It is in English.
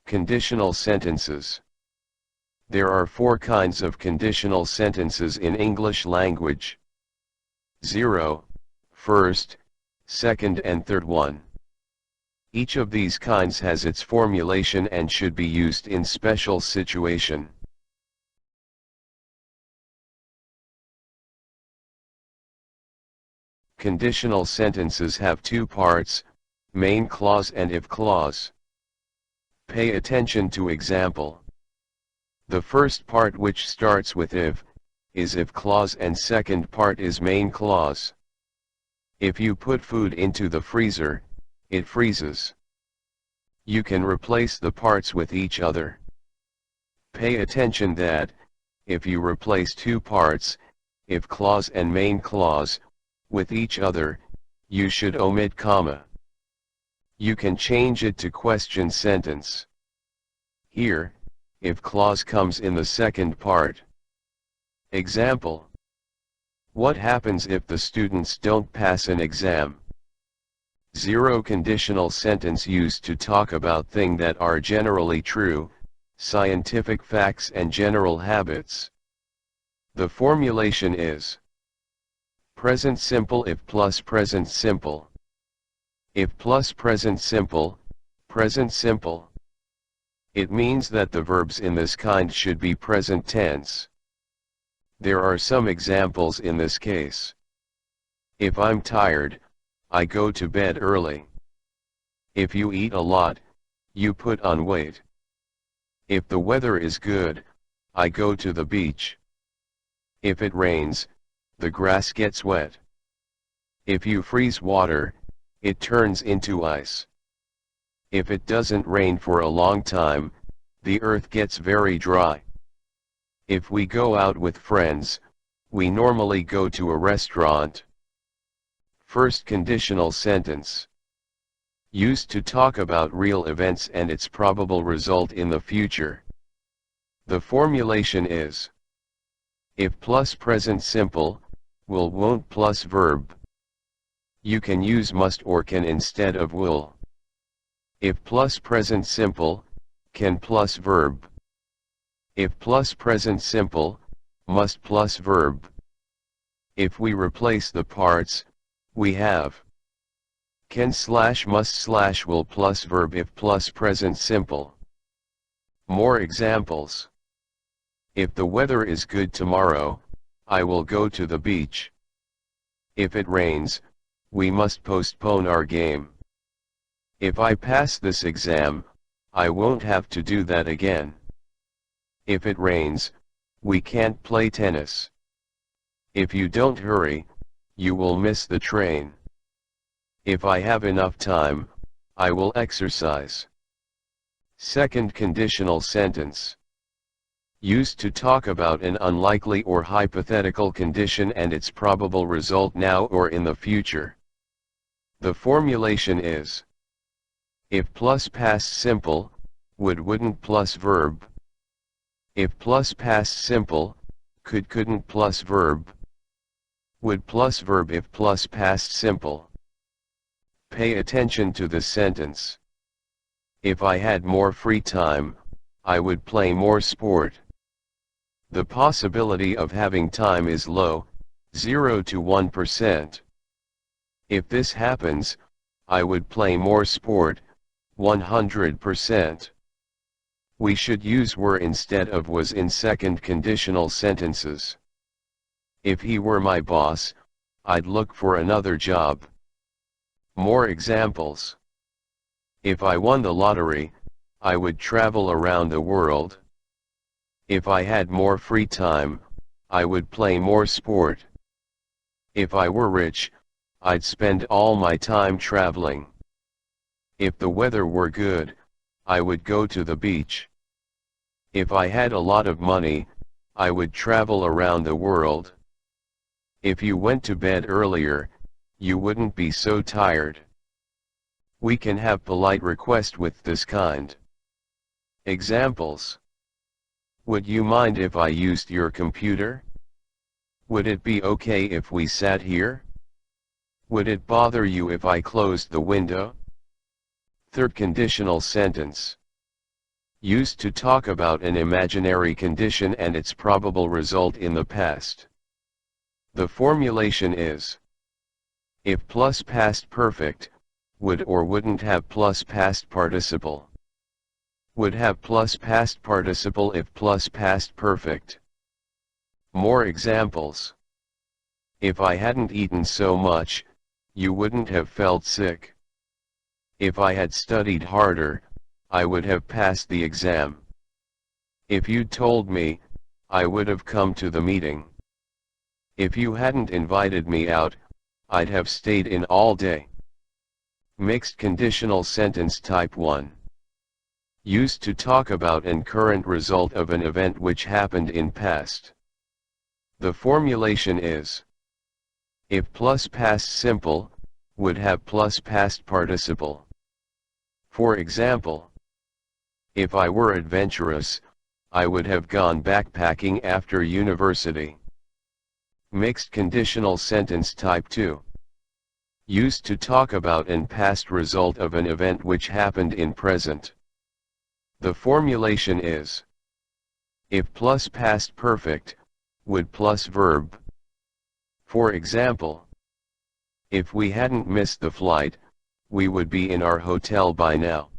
Conditional sentences. There are 4 kinds of conditional sentences in English language. 0, first, second and third one. Each of these kinds has its formulation and should be used in special situation. Conditional sentences have 2 parts, main clause and if clause. Pay attention to example. The first part, which starts with if, is if clause and second part is main clause. If you put food into the freezer, it freezes. You can replace the parts with each other. Pay attention that, if you replace 2 parts, if clause and main clause, with each other, you should omit comma. You can change it to question sentence. Here, if clause comes in the second part. Example. What happens if the students don't pass an exam? 0 conditional sentence used to talk about things that are generally true, scientific facts and general habits. The formulation is present simple if plus present simple. If plus present simple, present simple. It means that the verbs in this kind should be present tense. There are some examples in this case. If I'm tired, I go to bed early. If you eat a lot, you put on weight. If the weather is good, I go to the beach. If it rains, the grass gets wet. If you freeze water, it turns into ice. If it doesn't rain for a long time, the earth gets very dry. If we go out with friends, we normally go to a restaurant. First conditional sentence. Used to talk about real events and its probable result in the future. The formulation is if plus present simple, will won't plus verb. You can use must or can instead of will. If plus present simple, can plus verb. If plus present simple, must plus verb. If we replace the parts, we have can slash must slash will plus verb if plus present simple. More examples. If the weather is good tomorrow, I will go to the beach. If it rains, we must postpone our game. If I pass this exam, I won't have to do that again. If it rains, we can't play tennis. If you don't hurry, you will miss the train. If I have enough time, I will exercise. Second conditional sentence. Used to talk about an unlikely or hypothetical condition and its probable result now or in the future. The formulation is if plus past simple, would wouldn't plus verb. If plus past simple, could couldn't plus verb. Would plus verb if plus past simple. Pay attention to the sentence. If I had more free time, I would play more sport. The possibility of having time is low, 0 to 1%. If this happens, I would play more sport, 100%. We should use were instead of was in second conditional sentences. If he were my boss, I'd look for another job. More examples. If I won the lottery, I would travel around the world. If I had more free time, I would play more sport. If I were rich, I'd spend all my time traveling. If the weather were good, I would go to the beach. If I had a lot of money, I would travel around the world. If you went to bed earlier, you wouldn't be so tired. We can have polite request with this kind. Examples. Would you mind if I used your computer? Would it be okay if we sat here? Would it bother you if I closed the window? Third conditional sentence. Used to talk about an imaginary condition and its probable result in the past. The formulation is: if plus past perfect, would or wouldn't have plus past participle. Would have plus past participle if plus past perfect. More examples. If I hadn't eaten so much, you wouldn't have felt sick. If I had studied harder, I would have passed the exam. If you'd told me, I would have come to the meeting. If you hadn't invited me out, I'd have stayed in all day. Mixed conditional sentence type 1. Used to talk about an current result of an event which happened in past. The formulation is: if plus past simple, would have plus past participle. For example, if I were adventurous, I would have gone backpacking after university. Mixed conditional sentence type 2. Used to talk about an past result of an event which happened in present. The formulation is: if plus past perfect, would plus verb. For example, if we hadn't missed the flight, we would be in our hotel by now.